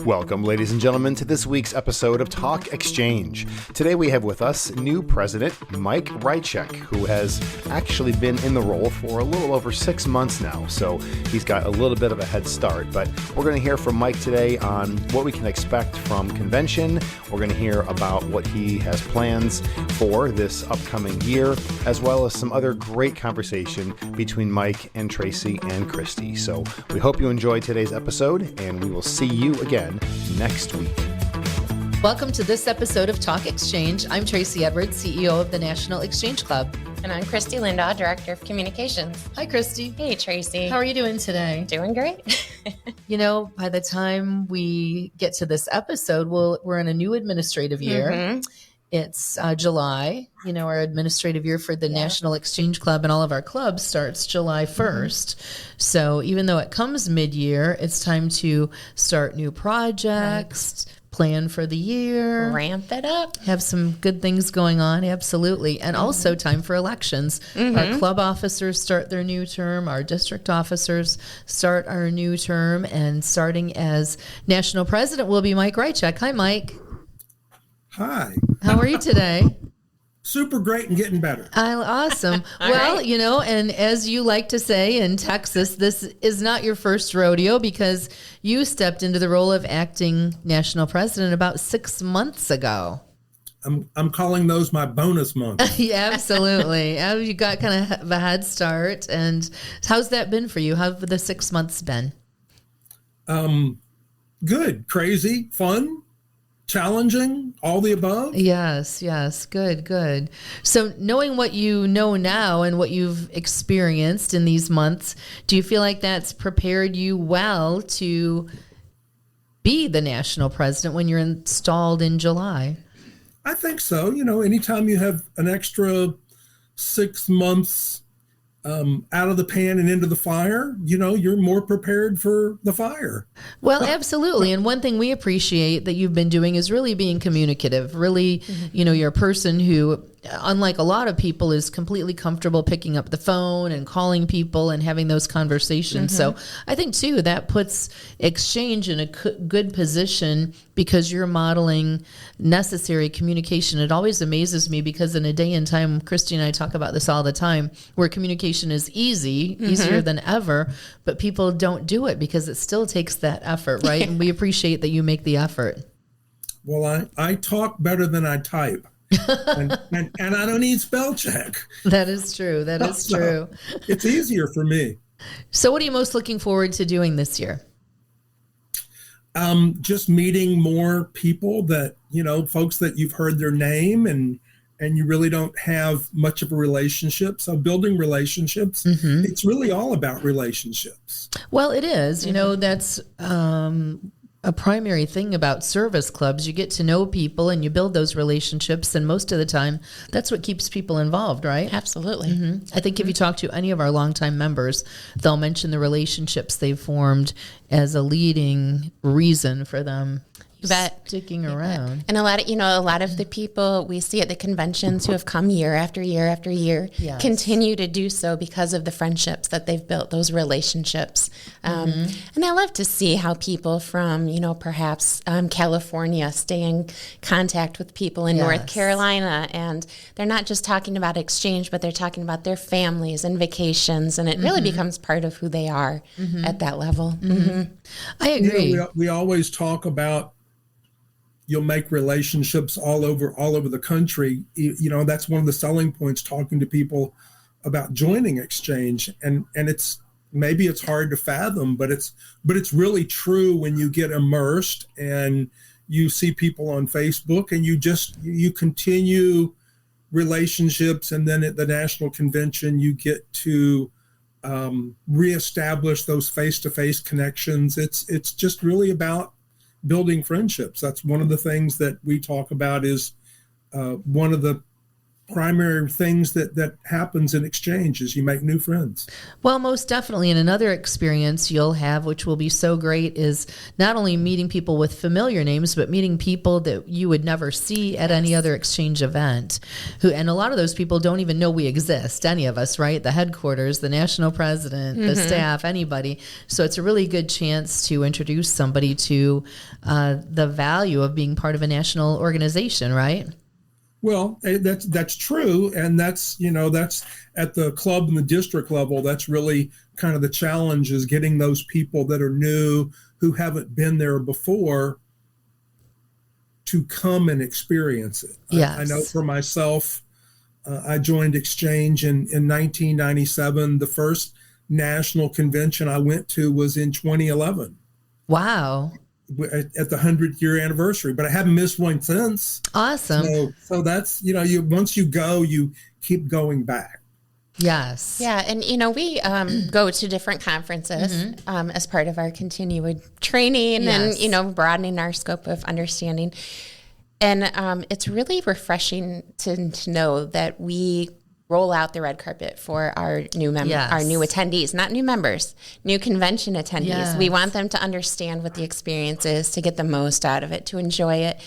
Welcome, ladies and gentlemen, to this week's episode of Talk Exchange. Today we have with us new president, Mike Reicheck, who has actually been in the role for a little over 6 months now, so he's got a little bit of a head start. But we're going to hear from Mike today on what we can expect from convention. We're going to hear about what he has plans for this upcoming year, as well as some other great conversation between Mike and Tracy and Christy. So we hope you enjoyed today's episode, and we will see you again next week. Welcome to this episode of Talk Exchange. I'm Tracy Edwards, CEO of the National Exchange Club. And I'm Christy Lindahl, Director of Communications. Hi, Christy. Hey, Tracy. How are you doing today? Doing great. You know, by the time we get to this episode, we're in a new administrative year. Mm-hmm. It's July. You know, our administrative year for the National Exchange Club and all of our clubs starts July 1st. Mm-hmm. So even though it comes mid-year, it's time to start new projects, plan for the year. Ramp it up. Have some good things going on, absolutely. And also time for elections. Mm-hmm. Our club officers start their new term. Our district officers start our new term. And starting as national president will be Mike Reicheck. Hi, Mike. Hi. How are you today? Super great and getting better. Awesome. Well, right. You know, and as you like to say in Texas, this is not your first rodeo because you stepped into the role of acting national president about 6 months ago. I'm calling those my bonus months. Yeah, absolutely. You got kind of a head start. And how's that been for you? How have the 6 months been? Good, crazy, fun. Challenging, all the above? Yes. Good. So knowing what you know now and what you've experienced in these months, do you feel like that's prepared you well to be the national president when you're installed in July? I think so. You know, anytime you have an extra 6 months out of the pan and into the fire, you know, you're more prepared for the fire. Well, absolutely. And one thing we appreciate that you've been doing is really being communicative. Really, you know, you're a person who, unlike a lot of people, is completely comfortable picking up the phone and calling people and having those conversations. So I think, too, that puts Exchange in a good position because you're modeling necessary communication. It always amazes me because in a day and time, Christy and I talk about this all the time, where communication is easier than ever, but people don't do it because it still takes that effort, right? And we appreciate that you make the effort. Well, I talk better than I type. and I don't need spell check. That is true. True. It's easier for me. So what are you most looking forward to doing this year? Just meeting more people that, you know, folks that you've heard their name and you really don't have much of a relationship. So building relationships, it's really all about relationships. Well, it is. You know, that's a primary thing about service clubs. You get to know people and you build those relationships. And most of the time, that's what keeps people involved, right? Absolutely. I think if you talk to any of our longtime members, they'll mention the relationships they've formed as a leading reason for them sticking around. And a lot of the people we see at the conventions who have come year after year after year continue to do so because of the friendships that they've built, those relationships. And I love to see how people from, you know, perhaps California stay in contact with people in North Carolina. And they're not just talking about exchange, but they're talking about their families and vacations. And it really becomes part of who they are at that level. I agree. You know, we always talk about you'll make relationships all over the country. You know, that's one of the selling points, talking to people about joining Exchange. And it's hard to fathom, but it's really true when you get immersed and you see people on Facebook and you continue relationships. And then at the national convention, you get to reestablish those face-to-face connections. It's just really about building friendships. That's one of the things that we talk about is one of the primary things that happens in exchange is you make new friends. Well, most definitely. And another experience you'll have, which will be so great, is not only meeting people with familiar names, but meeting people that you would never see at any other exchange event. And a lot of those people don't even know we exist, any of us, right? The headquarters, the national president, the staff, anybody. So it's a really good chance to introduce somebody to the value of being part of a national organization, right? Well, that's true, and that's at the club and the district level. That's really kind of the challenge, is getting those people that are new, who haven't been there before, to come and experience it. Yes. I know for myself, I joined Exchange in 1997. The first national convention I went to was in 2011. Wow. At the 100th year anniversary, but I haven't missed one since. Awesome. So that's, once you go, you keep going back. Yes. Yeah. And, we go to different conferences as part of our continued training and, broadening our scope of understanding. And it's really refreshing to know that we roll out the red carpet for our new our new attendees, not new members, new convention attendees. Yes. We want them to understand what the experience is, to get the most out of it, to enjoy it.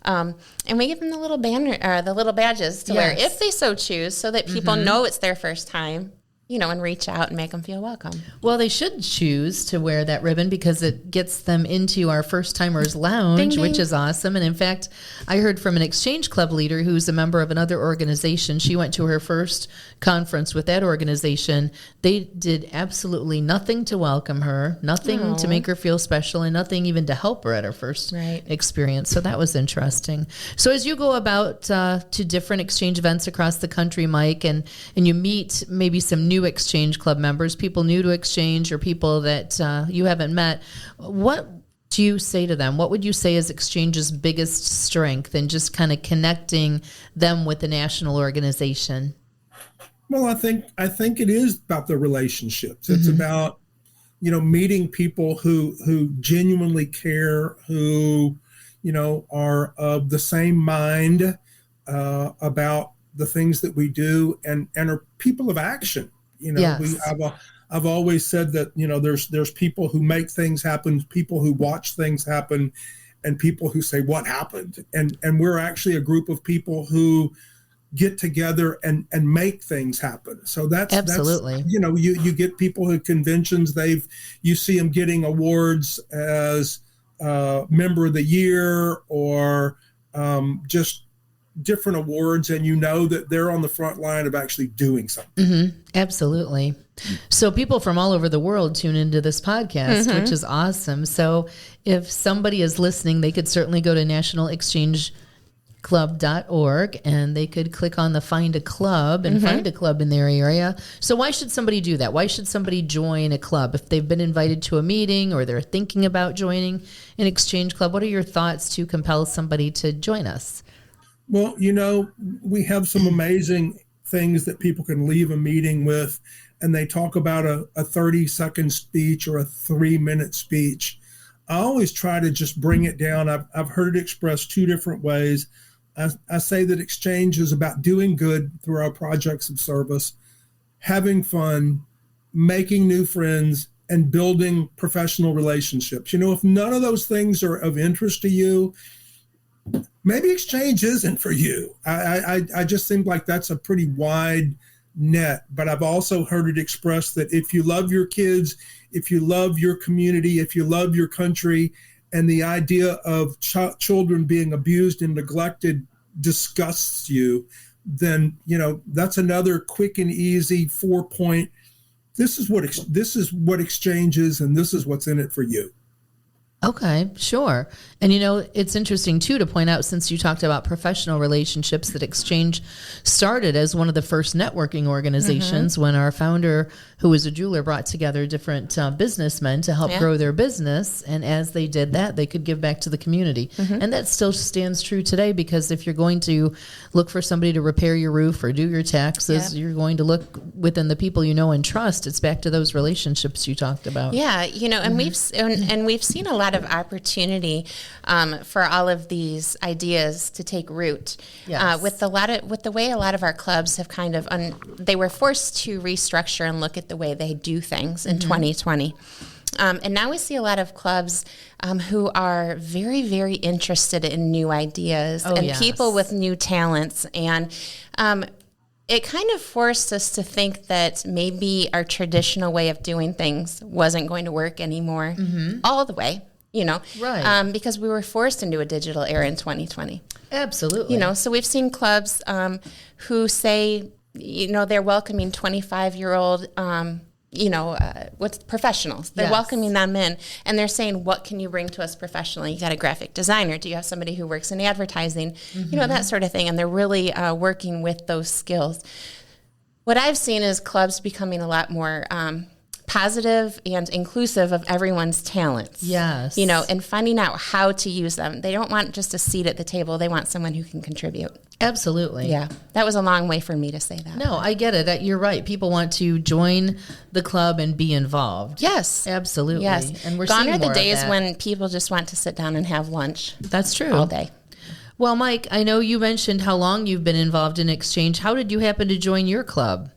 And we give them the little banner, the little badges to wear if they so choose, so that people know it's their first time, and reach out and make them feel welcome. Well, they should choose to wear that ribbon because it gets them into our First Timers Lounge, Ding, ding. which is awesome. And in fact, I heard from an Exchange Club leader who's a member of another organization. She went to her first conference with that organization. They did absolutely nothing to welcome her, nothing to make her feel special, and nothing even to help her at her first experience. So that was interesting. So as you go about to different Exchange events across the country, Mike, and you meet maybe some new Exchange Club members, people new to Exchange, or people that you haven't met, what do you say to them? What would you say is Exchange's biggest strength in just kind of connecting them with the national organization? Well, I think it is about the relationships. It's about, meeting people who genuinely care, who, are of the same mind about the things that we do, and are people of action. I've always said that, there's people who make things happen, people who watch things happen, and people who say, what happened? And we're actually a group of people who get together and make things happen. So that's absolutely, you get people at conventions, you see them getting awards as member of the year, or just different awards, and that they're on the front line of actually doing something. Absolutely. So people from all over the world tune into this podcast, which is awesome. So if somebody is listening, they could certainly go to nationalexchangeclub.org and they could click on the Find a Club and find a club in their area. So why should somebody do that? Why should somebody join a club? If they've been invited to a meeting or they're thinking about joining an Exchange Club, what are your thoughts to compel somebody to join us? Well, we have some amazing things that people can leave a meeting with, and they talk about a 30-second speech or a 3-minute speech. I always try to just bring it down. I've heard it expressed two different ways. I say that Exchange is about doing good through our projects of service, having fun, making new friends, and building professional relationships. If none of those things are of interest to you, maybe Exchange isn't for you. I just think like that's a pretty wide net. But I've also heard it expressed that if you love your kids, if you love your community, if you love your country, and the idea of children being abused and neglected disgusts you, then that's another quick and easy 4-point. This is what Exchange is, and this is what's in it for you. Okay, sure. And it's interesting too to point out, since you talked about professional relationships, that Exchange started as one of the first networking organizations when our founder, who was a jeweler, brought together different businessmen to help grow their business. And as they did that, they could give back to the community. And that still stands true today, because if you're going to look for somebody to repair your roof or do your taxes, you're going to look within the people you know and trust. It's back to those relationships you talked about. Yeah, and we've seen a lot lot of opportunity for all of these ideas to take root. Yes. With the way a lot of our clubs have kind of they were forced to restructure and look at the way they do things in 2020. And now we see a lot of clubs who are very, very interested in new ideas and people with new talents. And it kind of forced us to think that maybe our traditional way of doing things wasn't going to work anymore all the way, Right. because we were forced into a digital era in 2020. Absolutely. So we've seen clubs who say, they're welcoming 25-year-old with professionals. They're welcoming them in, and they're saying, what can you bring to us professionally? You got a graphic designer? Do you have somebody who works in advertising? That sort of thing. And they're really working with those skills. What I've seen is clubs becoming a lot more positive and inclusive of everyone's talents. Yes. And finding out how to use them. They don't want just a seat at the table. They want someone who can contribute. Absolutely. Yeah. That was a long way for me to say that. No, I get it. You're right. People want to join the club and be involved. Yes. Absolutely. Yes. And we're Gone seeing are the more of days that. when people just want to sit down and have lunch That's true. all day. Well, Mike, I know you mentioned how long you've been involved in Exchange. How did you happen to join your club?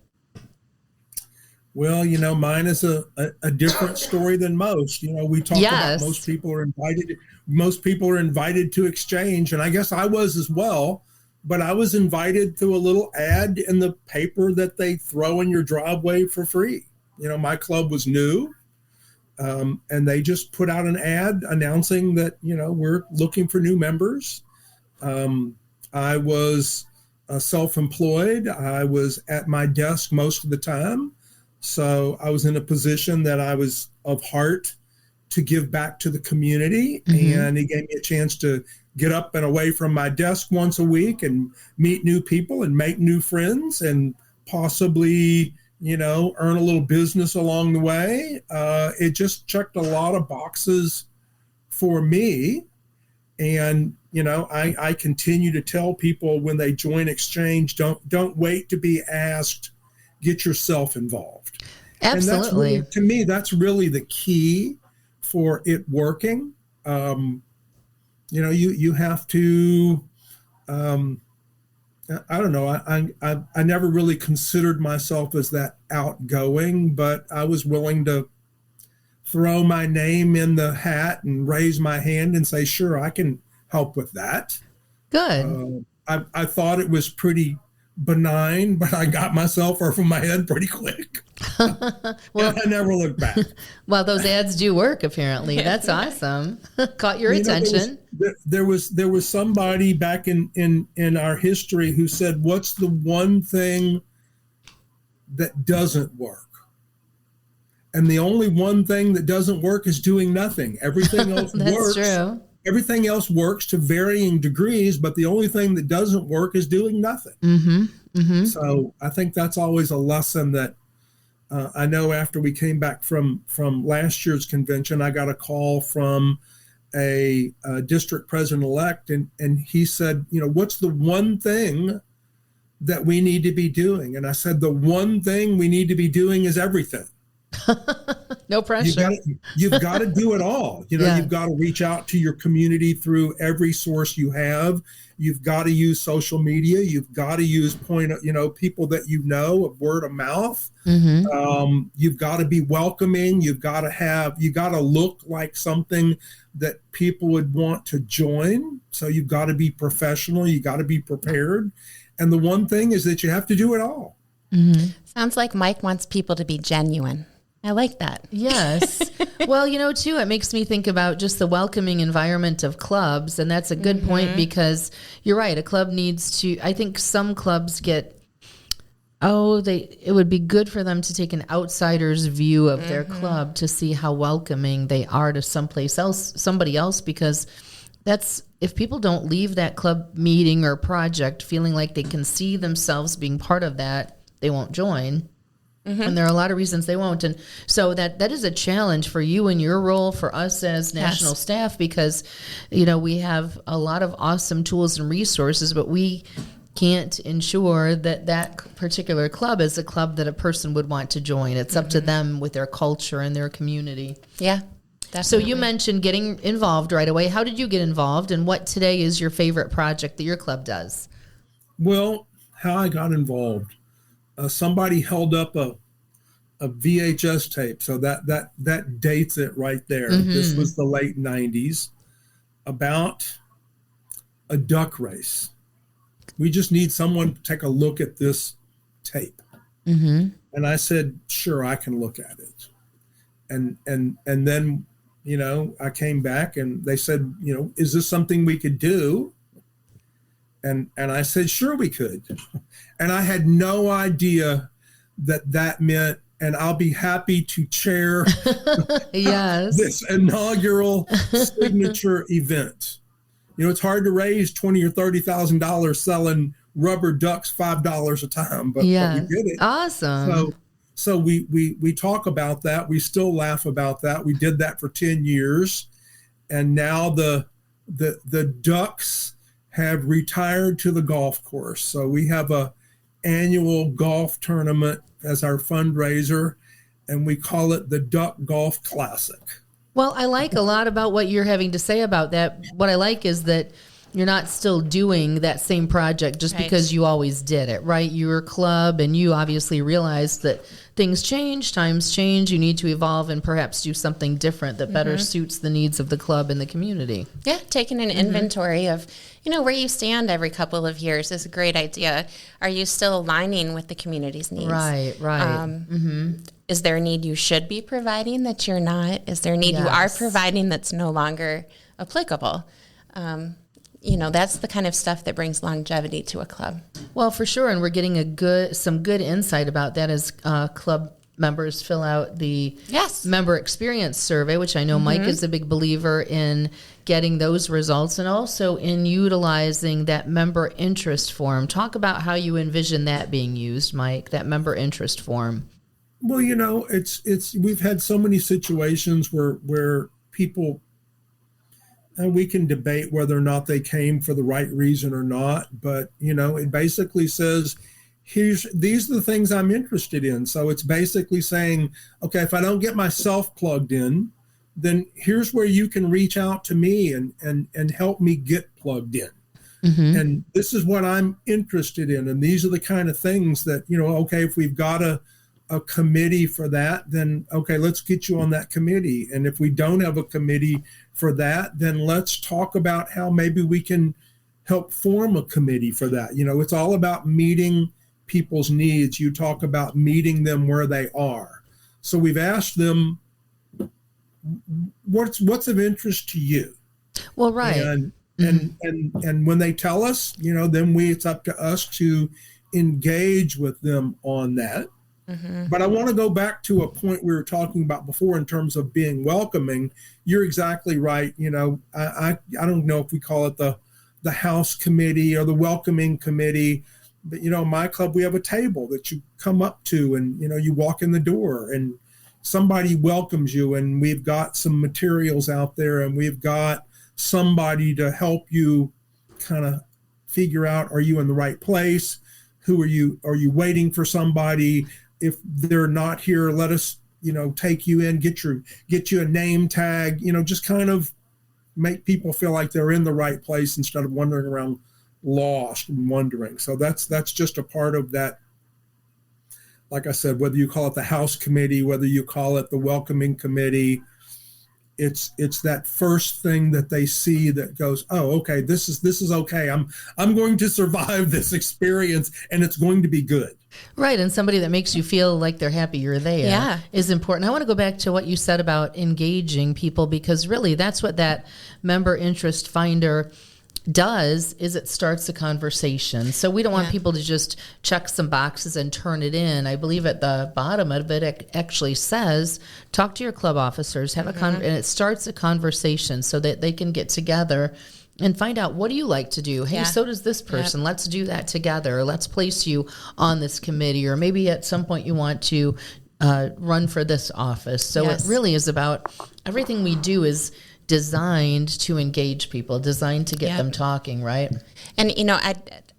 Well, mine is a different story than most. We talk about most people are invited to Exchange, and I guess I was as well. But I was invited through a little ad in the paper that they throw in your driveway for free. My club was new, and they just put out an ad announcing that, we're looking for new members. I was self-employed. I was at my desk most of the time. So I was in a position that I was of heart to give back to the community. And it gave me a chance to get up and away from my desk once a week and meet new people and make new friends and possibly, earn a little business along the way. It just checked a lot of boxes for me. And, I continue to tell people when they join Exchange, don't wait to be asked, get yourself involved. Absolutely. And that's really, to me, that's really the key for it working. You have to, I don't know, I never really considered myself as that outgoing, but I was willing to throw my name in the hat and raise my hand and say, sure, I can help with that. Good. I thought it was pretty benign, but I got myself over my head pretty quick. Well, I never looked back. Well, those ads do work, apparently. That's awesome. Caught your attention. There was somebody back in our history who said, what's the one thing that doesn't work? And the only one thing that doesn't work is doing nothing. Everything else That's works. true. Everything else works to varying degrees, but the only thing that doesn't work is doing nothing. So I think that's always a lesson that I know after we came back from last year's convention, I got a call from a district president-elect, and he said, what's the one thing that we need to be doing? And I said, the one thing we need to be doing is everything. No pressure. You've got to do it all. You've got to reach out to your community through every source you have. You've got to use social media. You've got to use people that of word of mouth. You've got to be welcoming. You've got to look like something that people would want to join. So you've got to be professional. You got to be prepared. And the one thing is that you have to do it all. Sounds like Mike wants people to be genuine. I like that. Yes. Well, too, it makes me think about just the welcoming environment of clubs. And that's a good point, because you're right. A club needs to, I think some clubs get, it would be good for them to take an outsider's view of their club to see how welcoming they are to somebody else, because if people don't leave that club meeting or project feeling like they can see themselves being part of that, they won't join. And there are a lot of reasons they won't. And so that is a challenge for you in your role, for us as national staff, because, we have a lot of awesome tools and resources, but we can't ensure that particular club is a club that a person would want to join. It's up to them with their culture and their community. Yeah. So you mentioned getting involved right away. How did you get involved, and what today is your favorite project that your club does? Well, how I got involved, somebody held up a VHS tape, so that dates it right there. This was the late 90s, about a duck race. We just need someone to take a look at this tape. And I said, sure, I can look at it. And then, I came back and they said, is this something we could do? And I said, sure, we could. And I had no idea that meant, and I'll be happy to chair yes. this inaugural signature event. It's hard to raise $20,000 or $30,000 selling rubber ducks $5 a time, but we did it. Awesome. So we talk about that. We still laugh about that. We did that for 10 years, and now the ducks have retired to the golf course. So we have a annual golf tournament as our fundraiser, and we call it the Duck Golf Classic. Well, I like a lot about what you're having to say about that. What I like is that you're not still doing that same project just because you always did it, right? You're a club, and you obviously realized that things change, times change, you need to evolve and perhaps do something different that better suits the needs of the club and the community. Yeah, taking an inventory of, where you stand every couple of years is a great idea. Are you still aligning with the community's needs? Right. Is there a need you should be providing that you're not? Is there a need you are providing that's no longer applicable? That's the kind of stuff that brings longevity to a club. Well, for sure, and we're getting some good insight about that as club members fill out the member experience survey, which I know Mike is a big believer in getting those results, and also in utilizing that member interest form. Talk about how you envision that being used, Mike, that member interest form. Well, it's we've had so many situations where people, and we can debate whether or not they came for the right reason or not, but it basically says, these are the things I'm interested in. So it's basically saying, okay, if I don't get myself plugged in, then here's where you can reach out to me and help me get plugged in. And this is what I'm interested in. And these are the kind of things that, okay, if we've got a committee for that, then okay, let's get you on that committee. And if we don't have a committee for that, then let's talk about how maybe we can help form a committee for that. It's all about meeting people's needs. You talk about meeting them where they are. So we've asked them, what's of interest to you? Well, right. And when they tell us, then it's up to us to engage with them on that. But I want to go back to a point we were talking about before in terms of being welcoming. You're exactly right. I don't know if we call it the house committee or the welcoming committee, but my club, we have a table that you come up to, and you walk in the door and somebody welcomes you, and we've got some materials out there, and we've got somebody to help you kind of figure out, are you in the right place? Are you waiting for somebody? If they're not here, let us, take you in, get you a name tag, just kind of make people feel like they're in the right place instead of wandering around lost and wondering. So that's just a part of that. Like I said, whether you call it the house committee, whether you call it the welcoming committee, it's that first thing that they see that goes, oh, okay, this is okay. I'm going to survive this experience, and it's going to be good. Right, and somebody that makes you feel like they're happy you're there is important. I want to go back to what you said about engaging people, because really that's what that member interest finder does, is it starts a conversation. So we don't want people to just check some boxes and turn it in. I believe at the bottom of it actually says, talk to your club officers, have and it starts a conversation so that they can get together and find out, what do you like to do? Hey, so does this person. Let's do that together. Let's place you on this committee, or maybe at some point you want to run for this office. So it really is about, everything we do is designed to engage people, designed to get them talking, right? And,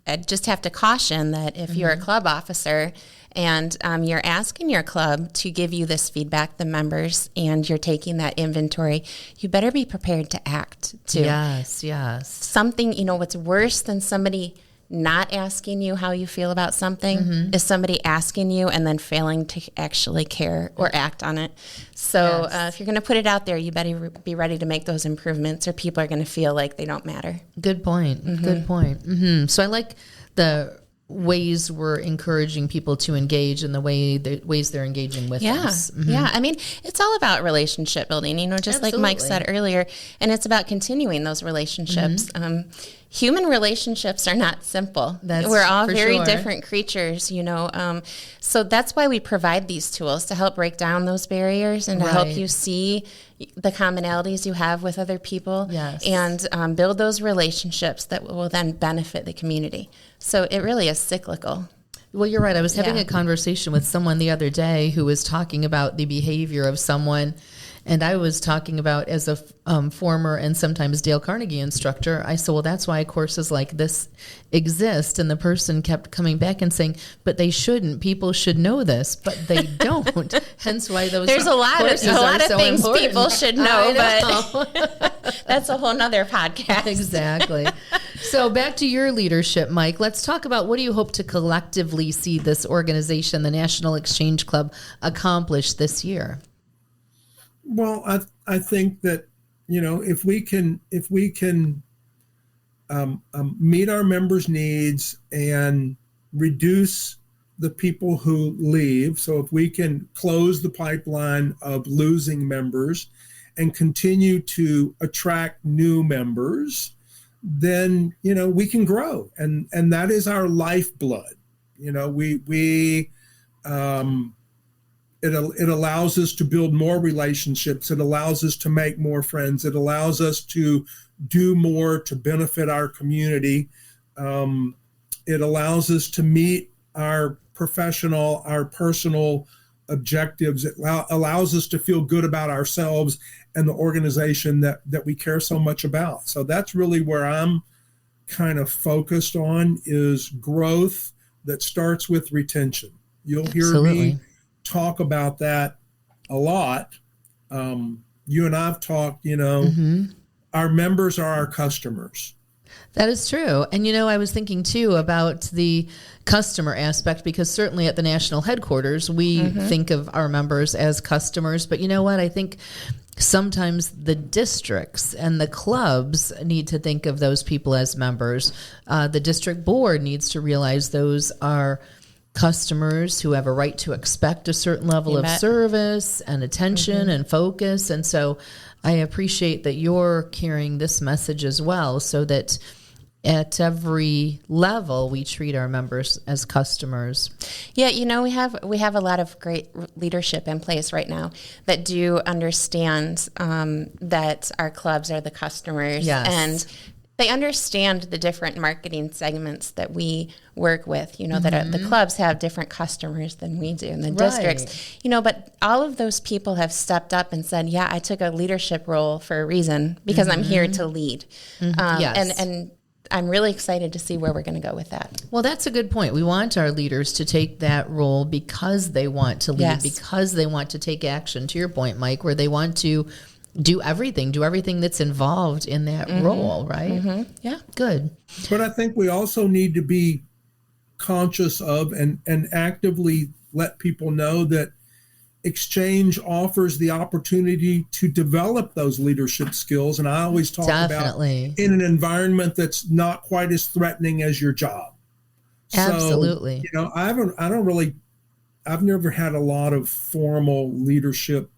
I just have to caution that if you're a club officer and you're asking your club to give you this feedback, the members, and you're taking that inventory, you better be prepared to act too. Yes. Something, what's worse than somebody not asking you how you feel about something is somebody asking you and then failing to actually care or act on it. So if you're going to put it out there, you better be ready to make those improvements, or people are going to feel like they don't matter. Good point. Good point. So I like the ways we're encouraging people to engage and the ways they're engaging with us. Yeah. I mean, it's all about relationship building, just Absolutely. like Mike said earlier, and it's about continuing those relationships. Human relationships are not simple. We're all very different creatures, so that's why we provide these tools to help break down those barriers and to help you see the commonalities you have with other people and build those relationships that will then benefit the community. So it really is cyclical. Well, you're right. I was having a conversation with someone the other day who was talking about the behavior of someone. And I was talking about, as a former and sometimes Dale Carnegie instructor, I said, well, that's why courses like this exist. And the person kept coming back and saying, but they shouldn't. People should know this, but they don't. Hence why there's a lot of so things important. People should know. But that's a whole nother podcast. Exactly. So back to your leadership, Mike. Let's talk about, what do you hope to collectively see this organization, the National Exchange Club, accomplish this year? Well, I think that, if we can meet our members' needs and reduce the people who leave, so if we can close the pipeline of losing members and continue to attract new members, then, we can grow. And that is our lifeblood. It allows us to build more relationships. It allows us to make more friends. It allows us to do more to benefit our community. It allows us to meet our personal objectives. It allows us to feel good about ourselves and the organization that we care so much about. So that's really where I'm kind of focused on, is growth that starts with retention. You'll hear me talk about that a lot. You and I've talked, our members are our customers. That is true. And, I was thinking too about the customer aspect, because certainly at the national headquarters, we think of our members as customers. But you know what? I think sometimes the districts and the clubs need to think of those people as members. The district board needs to realize those are customers who have a right to expect a certain level of service and attention and focus. And so I appreciate that you're carrying this message as well, so that at every level we treat our members as customers. Yeah, we have a lot of great leadership in place right now that do understand that our clubs are the customers. And they understand the different marketing segments that we work with, that the clubs have different customers than we do in the districts, but all of those people have stepped up and said, I took a leadership role for a reason, because I'm here to lead. And I'm really excited to see where we're going to go with that. Well, that's a good point. We want our leaders to take that role because they want to lead, because they want to take action, to your point, Mike, where they want to do everything that's involved in that role, right? Yeah. Good. But I think we also need to be conscious of and actively let people know that Exchange offers the opportunity to develop those leadership skills. And I always talk about in an environment that's not quite as threatening as your job. Absolutely. So, I've never had a lot of formal leadership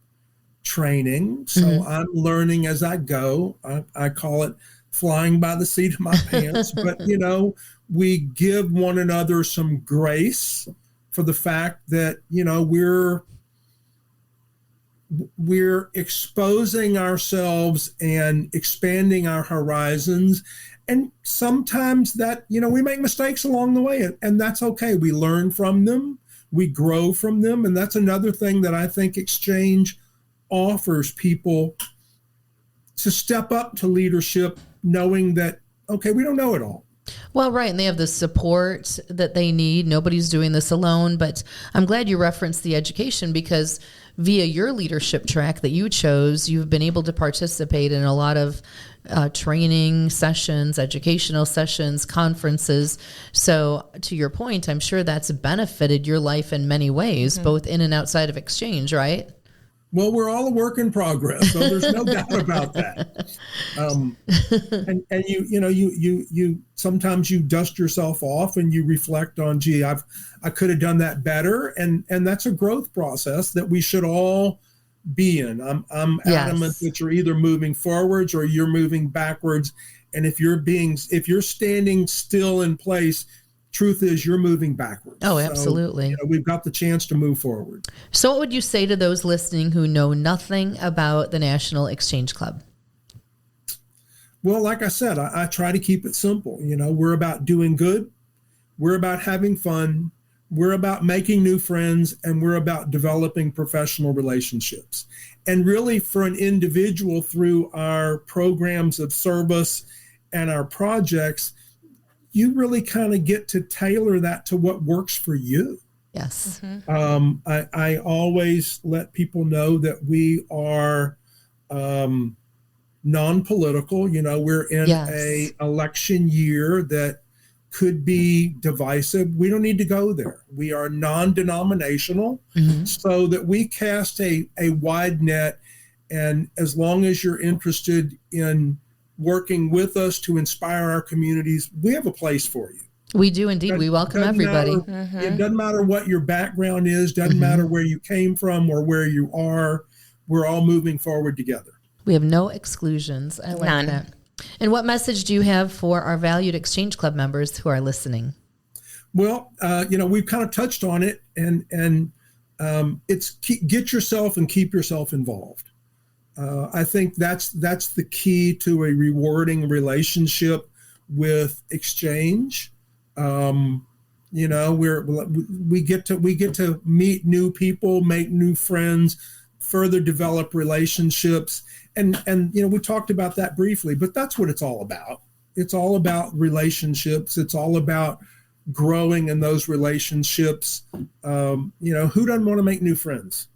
training. So I'm learning as I go. I call it flying by the seat of my pants. But, we give one another some grace for the fact that, we're exposing ourselves and expanding our horizons. And sometimes that, we make mistakes along the way, and that's okay. We learn from them, we grow from them. And that's another thing that I think Exchange offers people, to step up to leadership, knowing that, okay, we don't know it all. Well, right. And they have the support that they need. Nobody's doing this alone. But I'm glad you referenced the education, because via your leadership track that you chose, you've been able to participate in a lot of training sessions, educational sessions, conferences. So to your point, I'm sure that's benefited your life in many ways, both in and outside of Exchange, right? Well, we're all a work in progress, so there's no doubt about that. And you sometimes you dust yourself off and you reflect on, gee, I could have done that better, and that's a growth process that we should all be in. I'm adamant that you're either moving forwards or you're moving backwards, and if you're standing still in place, truth is you're moving backwards. Oh, absolutely. So, we've got the chance to move forward. So what would you say to those listening who know nothing about the National Exchange Club? Well, like I said, I try to keep it simple. We're about doing good. We're about having fun. We're about making new friends, and we're about developing professional relationships. And really, for an individual, through our programs of service and our projects, you really kind of get to tailor that to what works for you. Yes. I always let people know that we are non-political. We're in a election year that could be divisive. We don't need to go there. We are non-denominational, so that we cast a wide net. And as long as you're interested in working with us to inspire our communities, we have a place for you. We do indeed. We welcome everybody. It doesn't matter what your background is, doesn't matter where you came from or where you are. We're all moving forward together. We have no exclusions. I like that. And what message do you have for our valued Exchange Club members who are listening? Well, we've kind of touched on it, and it's get yourself and keep yourself involved. I think that's the key to a rewarding relationship with Exchange. We get to meet new people, make new friends, further develop relationships, and we talked about that briefly, but that's what it's all about. It's all about relationships. It's all about growing in those relationships. Who doesn't want to make new friends?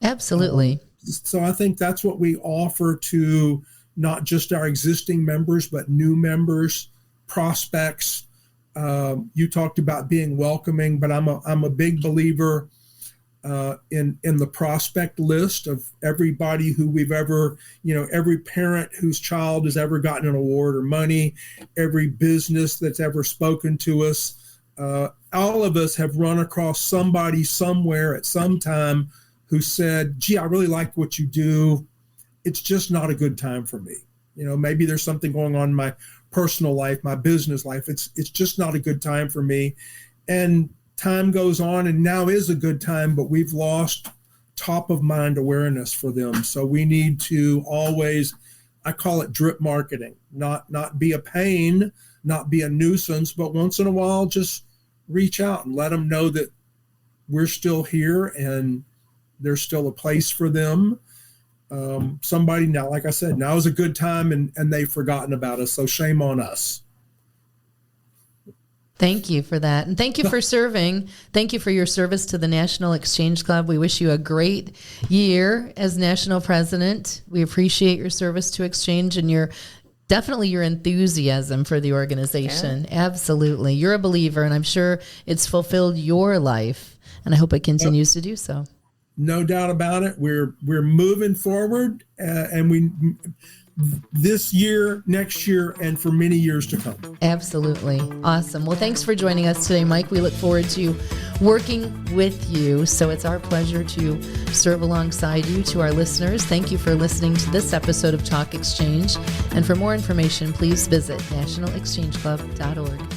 Absolutely. So I think that's what we offer to not just our existing members, but new members, prospects. You talked about being welcoming, but I'm a big believer in the prospect list of everybody who we've ever, every parent whose child has ever gotten an award or money, every business that's ever spoken to us. All of us have run across somebody somewhere at some time who said, gee, I really like what you do. It's just not a good time for me. Maybe there's something going on in my personal life, my business life. It's just not a good time for me. And time goes on, and now is a good time, but we've lost top of mind awareness for them. So we need to always, I call it drip marketing, not be a pain, not be a nuisance, but once in a while, just reach out and let them know that we're still here and there's still a place for them. Somebody now, like I said, now is a good time, and they've forgotten about us. So shame on us. Thank you for that. And thank you for serving. Thank you for your service to the National Exchange Club. We wish you a great year as national president. We appreciate your service to Exchange and your enthusiasm for the organization. Yeah. Absolutely. You're a believer, and I'm sure it's fulfilled your life, and I hope it continues to do so. No doubt about it. We're moving forward, and this year, next year, and for many years to come. Absolutely. Awesome. Well, thanks for joining us today, Mike. We look forward to working with you. So it's our pleasure to serve alongside you. To our listeners, thank you for listening to this episode of Talk Exchange. And for more information, please visit nationalexchangeclub.org.